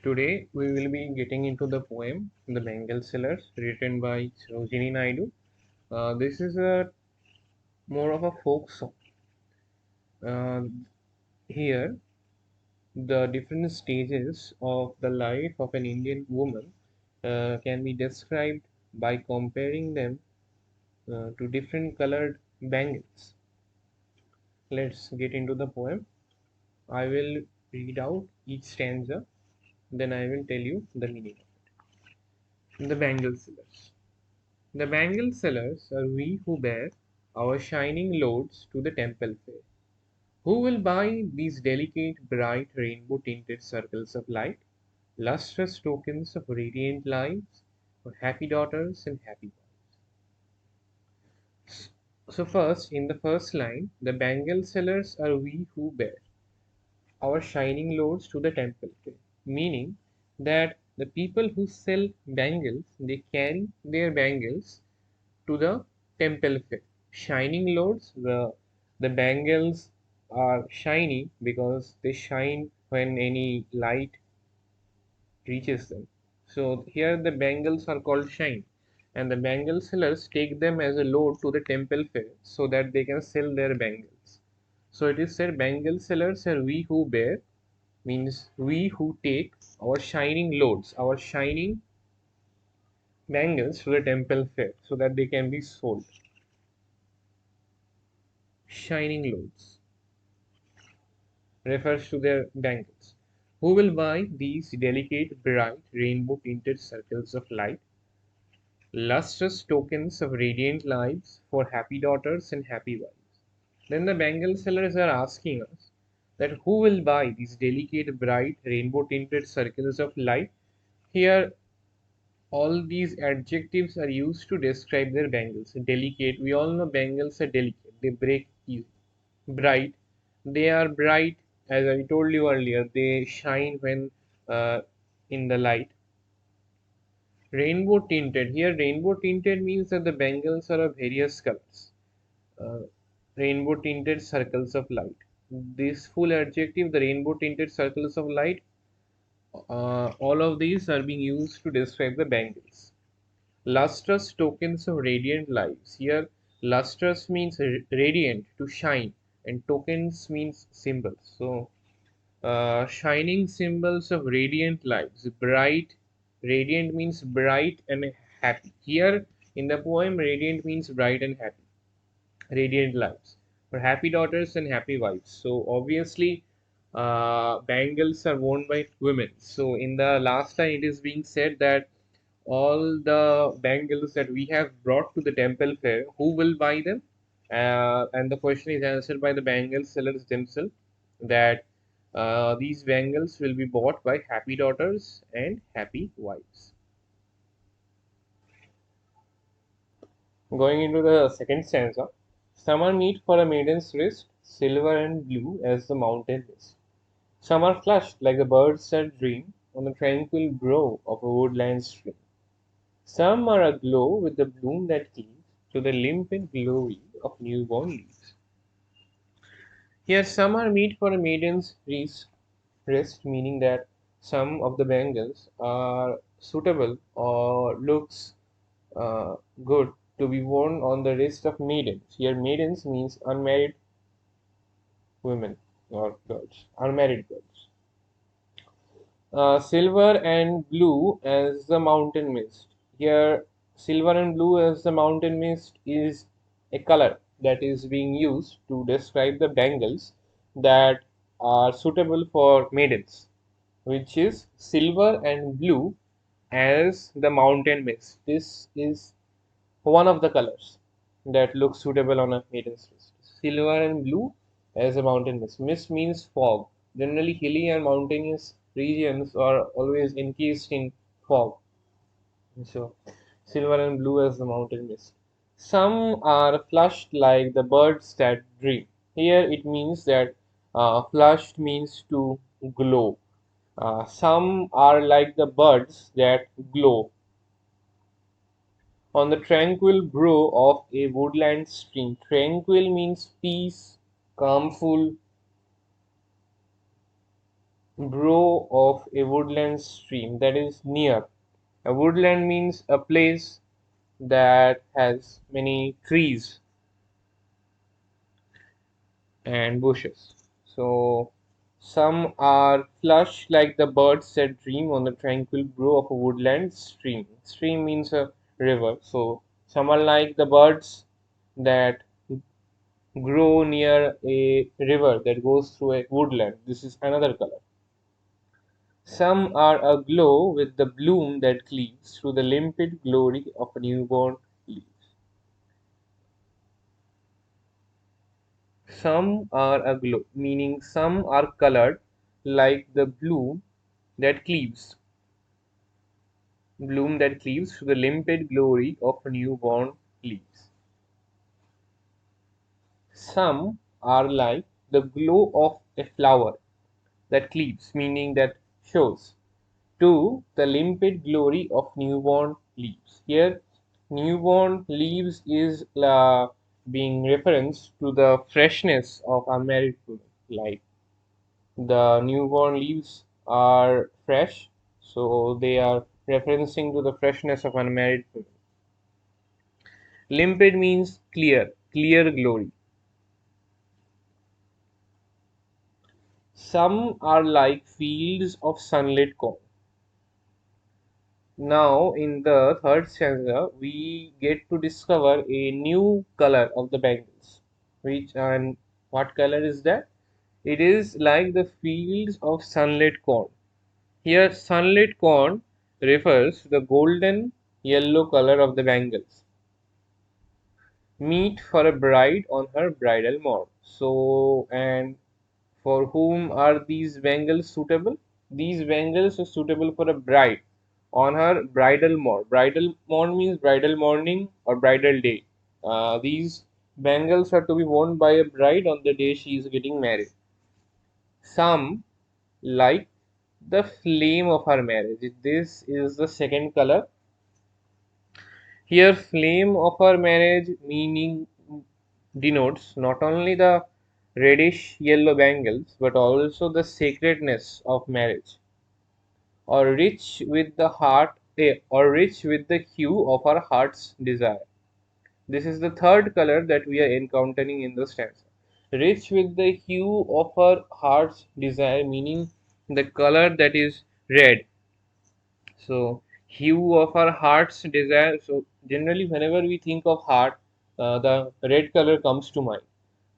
Today we will be getting into the poem The Bangle Sellers written by Sarojini Naidu. This is a more of a folk song. Uh, Here the different stages of the life of an Indian woman can be described by comparing them to different colored bangles. Let's get into the poem. I will read out each stanza, then I will tell you the meaning of it. The Bangle Sellers. The bangle sellers are we who bear our shining loads to the temple fair. Who will buy these delicate, bright, rainbow tinted circles of light, lustrous tokens of radiant lives for happy daughters and happy wives? So, first, in the first line, the bangle sellers are we who bear our shining loads to the temple fair, meaning that the people who sell bangles they carry their bangles to the temple fair. Shining loads, the bangles are shiny because they shine when any light reaches them. So here the bangles are called shine, and the bangle sellers take them as a load to the temple fair so that they can sell their bangles. So it is said bangle sellers are we who bear, means we who take our shining loads, our shining bangles to the temple fair so that they can be sold. Shining loads refers to their bangles. Who will buy these delicate, bright, rainbow tinted circles of light, lustrous tokens of radiant lives for happy daughters and happy wives? Then the bangle sellers are asking us that who will buy these delicate, bright, rainbow tinted circles of light? Here, all these adjectives are used to describe their bangles. Delicate, we all know bangles are delicate, they break easily. Bright, they are bright, as I told you earlier, they shine when uh, in the light. Rainbow tinted, here rainbow tinted means that the bangles are of various colors. uh, Rainbow tinted circles of light, this full adjective, the rainbow tinted circles of light, all of these are being used to describe the bangles. Lustrous tokens of radiant lives. Here, lustrous means radiant, to shine, and tokens means symbols. So, shining symbols of radiant lives. Bright, radiant means bright and happy. Here in the poem, radiant means bright and happy. Radiant lives. For happy daughters and happy wives. So, obviously, bangles are worn by women. So, in the last line, it is being said that all the bangles that we have brought to the temple fair, who will buy them? And the question is answered by the bangle sellers themselves that these bangles will be bought by happy daughters and happy wives. Going into the second stanza, summer meet for a maiden's wrist, silver and blue as the mountain mist. Some are flushed like the birds that dream on the tranquil brow of a woodland stream. Some are aglow with the bloom that cleaves to the limpid glory of newborn leaves. Here some are meet for a maiden's wrist, meaning that some of the bangles are suitable or looks good to be worn on the wrist of maidens. Here maidens means unmarried women or girls, unmarried girls. Silver and blue as the mountain mist. Here, silver and blue as the mountain mist is a color that is being used to describe the bangles that are suitable for maidens, which is silver and blue as the mountain mist. This is one of the colors that looks suitable on a maiden's wrist. Silver and blue as a mountain mist. Mist means fog. Generally, hilly and mountainous regions are always encased in fog. So, silver and blue as the mountain mist. Some are flushed like the birds that dream. Here it means that flushed means to glow. Some are like the birds that glow on the tranquil brow of a woodland stream. Tranquil means peace, calmful, brow of a woodland stream, that is near. A woodland means a place that has many trees and bushes. So some are flush like the birds that dream on the tranquil brow of a woodland stream. Stream means a river. So some are like the birds that grow near a river that goes through a woodland. This is another color. Some are aglow with the bloom that cleaves through the limpid glory of a newborn leaf. Some are aglow, meaning some are colored like the bloom that cleaves through the limpid glory of newborn leaves. Some are like the glow of a flower that cleaves, meaning that shows, to the limpid glory of newborn leaves. Here, newborn leaves is being reference to the freshness of unmarried women. Like the newborn leaves are fresh, so they are referencing to the freshness of unmarried women. Limpid means clear, clear glory. Some are like fields of sunlit corn. Now, in the third stanza, we get to discover a new color of the bangles. Which and what color is that? It is like the fields of sunlit corn. Here, sunlit corn refers to the golden yellow color of the bangles, meet for a bride on her bridal morn. So, and for whom are these bangles suitable? These bangles are suitable for a bride on her bridal morn. Bridal morn means bridal morning or bridal day. These bangles are to be worn by a bride on the day she is getting married. Some like the flame of her marriage. This is the second color. Here, flame of her marriage meaning denotes not only the reddish yellow bangles but also the sacredness of marriage, or rich with the or rich with the hue of our heart's desire. This is the third color that we are encountering in the stanza. Rich with the hue of our heart's desire, meaning the color that is red. So, hue of our heart's desire. So, generally, whenever we think of heart, the red color comes to mind.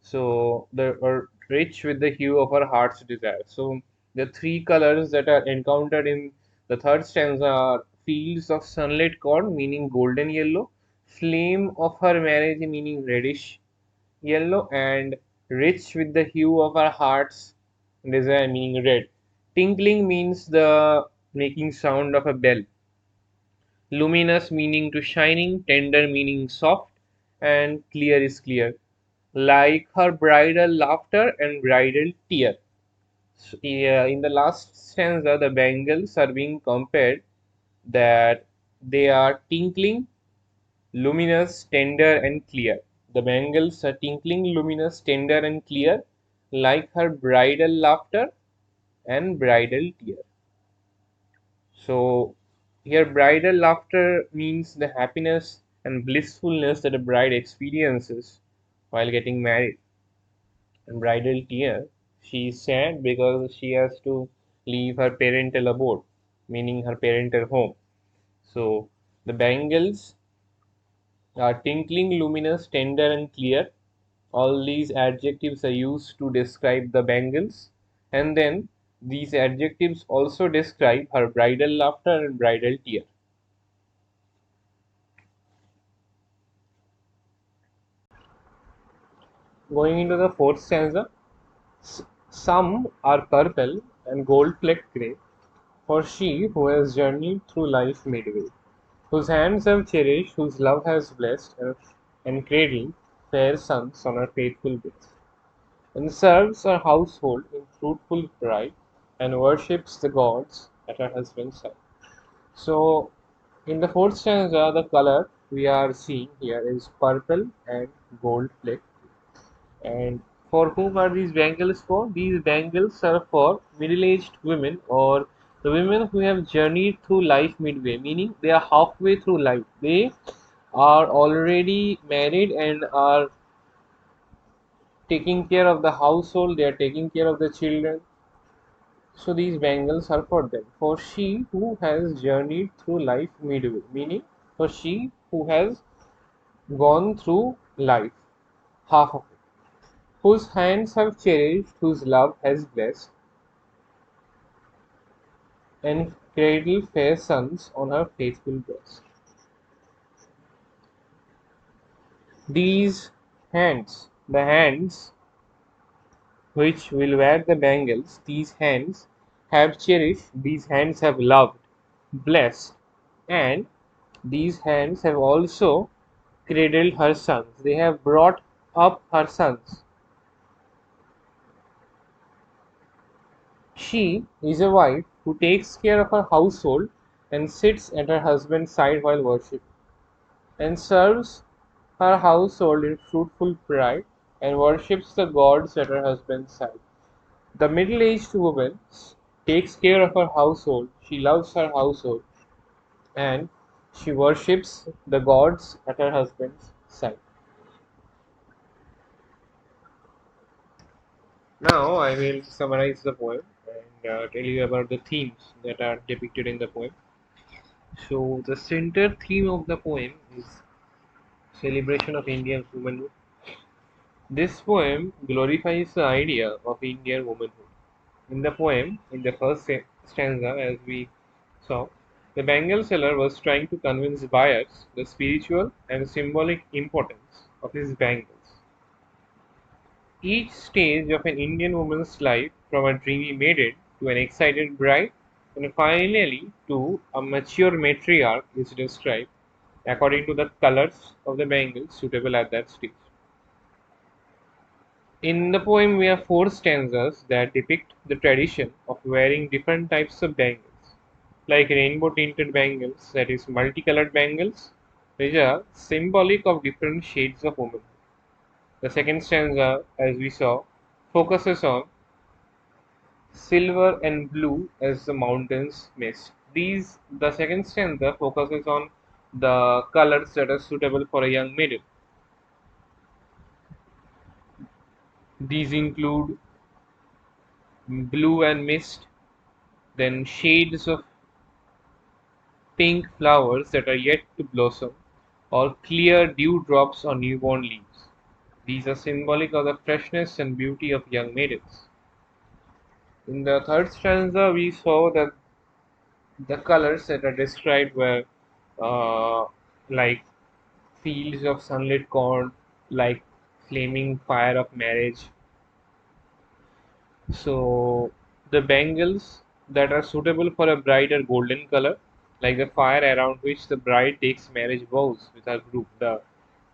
So, the are rich with the hue of our heart's desire. So, the three colors that are encountered in the third stanza are fields of sunlit corn, meaning golden yellow, flame of her marriage, meaning reddish yellow, and rich with the hue of our hearts desire, meaning red. Tinkling means the making sound of a bell. Luminous meaning to shining, tender meaning soft, and clear is clear. Like her bridal laughter and bridal tear. So, yeah, in the last stanza, the bangles are being compared that they are tinkling, luminous, tender, and clear. The bangles are tinkling, luminous, tender, and clear, like her bridal laughter and bridal tear. So, here, bridal laughter means the happiness and blissfulness that a bride experiences while getting married. And bridal tear, she is sad because she has to leave her parental abode, meaning her parental home. So, the bangles are tinkling, luminous, tender, and clear. All these adjectives are used to describe the bangles, and then these adjectives also describe her bridal laughter and bridal tear. Going into the fourth stanza, some are purple and gold-flecked grey, for she who has journeyed through life midway, whose hands have cherished, whose love has blessed, and cradled fair sons on her faithful breast, and serves her household in fruitful pride, and worships the gods at her husband's side. So, in the fourth stanza, the color we are seeing here is purple and gold flecked. And For whom are these bangles for? These bangles are for middle-aged women or the women who have journeyed through life midway, meaning they are halfway through life. They are already married and are taking care of the household, they are taking care of the children. So these bangles are for them. For she who has journeyed through life midway, meaning for she who has gone through life, half of it, whose hands have cherished, whose love has blessed, and cradle fair sons on her faithful breast. These hands, the hands which will wear the bangles, these hands have cherished, these hands have loved, blessed, and these hands have also cradled her sons. They have brought up her sons. She is a wife who takes care of her household and sits at her husband's side while worshiping, and serves her household in fruitful pride, and worships the gods at her husband's side. The middle aged woman takes care of her household, she loves her household, and she worships the gods at her husband's side. Now I will summarize the poem and tell you about the themes that are depicted in the poem. So, the center theme of the poem is celebration of Indian womanhood. This poem glorifies the idea of Indian womanhood. In the poem, in the first stanza, as we saw, the Bangle seller was trying to convince buyers the spiritual and symbolic importance of his bangles. Each stage of an Indian woman's life, from a dreamy maiden to an excited bride, and finally to a mature matriarch, is described according to the colors of the bangles suitable at that stage. In the poem, we have four stanzas that depict the tradition of wearing different types of bangles, like rainbow tinted bangles, that is, multicolored bangles, which are symbolic of different shades of womanhood. The second stanza, as we saw, focuses on silver and blue as the mountains mist. The second stanza focuses on the colors that are suitable for a young maiden. These include blue and mist, then shades of pink flowers that are yet to blossom, or clear dewdrops on newborn leaves. These are symbolic of the freshness and beauty of young maidens. In the third stanza, we saw that the colors that are described were uh, like fields of sunlit corn, like flaming fire of marriage. So the bangles that are suitable for a bride are golden color, like the fire around which the bride takes marriage vows with her group. The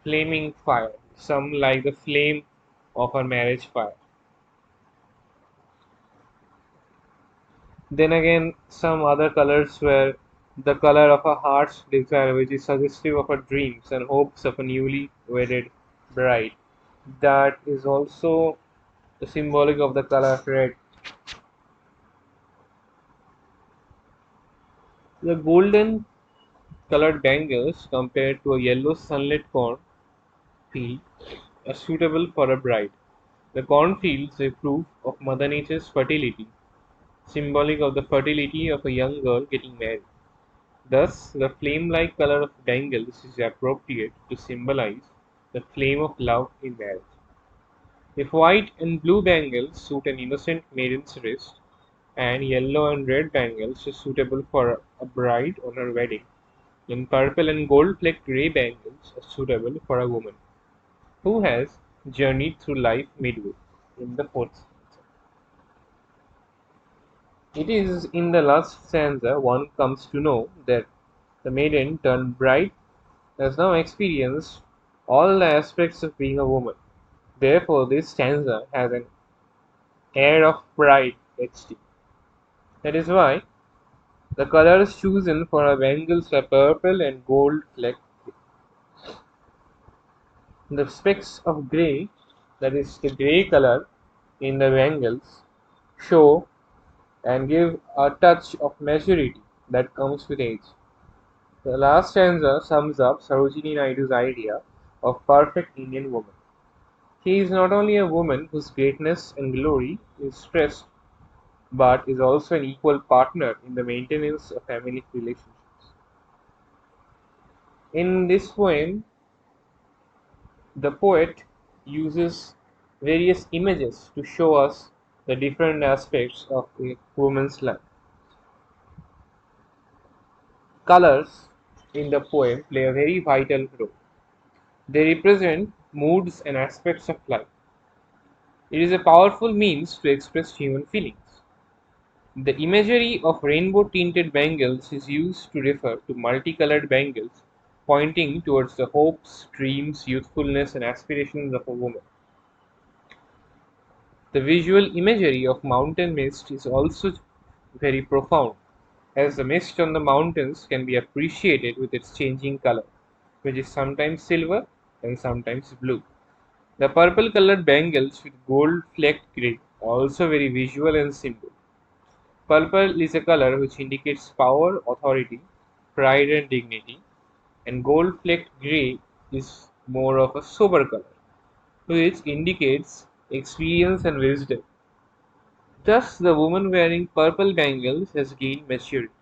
flaming fire, some like the flame of her marriage fire. Then again, some other colors were the color of a heart's desire, which is suggestive of her dreams and hopes of a newly wedded bride. That is also symbolic of the color red. The golden colored bangles compared to a yellow sunlit corn field are suitable for a bride. The cornfields are proof of Mother Nature's fertility, symbolic of the fertility of a young girl getting married. Thus, the flame-like color of bangles is appropriate to symbolize the flame of love in marriage. If white and blue bangles suit an innocent maiden's wrist, and yellow and red bangles are suitable for a bride on her wedding, then purple and gold-flecked gray bangles are suitable for a woman who has journeyed through life midway. In the fourth stanza, it is in the last stanza one comes to know that the maiden turned bride has now experienced all the aspects of being a woman. Therefore, this stanza has an air of pride etched in. That is why the colors chosen for her bangles are purple and gold flecked. The specks of grey that is the gray color in the bangles, show and give a touch of maturity that comes with age. The last stanza sums up Sarojini Naidu's idea of perfect Indian woman. She is not only a woman whose greatness and glory is stressed, but is also an equal partner in the maintenance of family relationships. In this poem, the poet uses various images to show us the different aspects of a woman's life. Colors in the poem play a very vital role. They represent moods and aspects of life. It is a powerful means to express human feelings. The imagery of rainbow tinted bangles is used to refer to multicolored bangles, pointing towards the hopes, dreams, youthfulness, and aspirations of a woman. The visual imagery of mountain mist is also very profound, as the mist on the mountains can be appreciated with its changing color, which is sometimes silver and sometimes blue. The purple colored bangles with gold flecked grid are also very visual and simple. Purple is a color which indicates power, authority, pride, and dignity, and gold flecked gray is more of a sober color, which indicates experience and wisdom. Thus, the woman wearing purple bangles has gained maturity.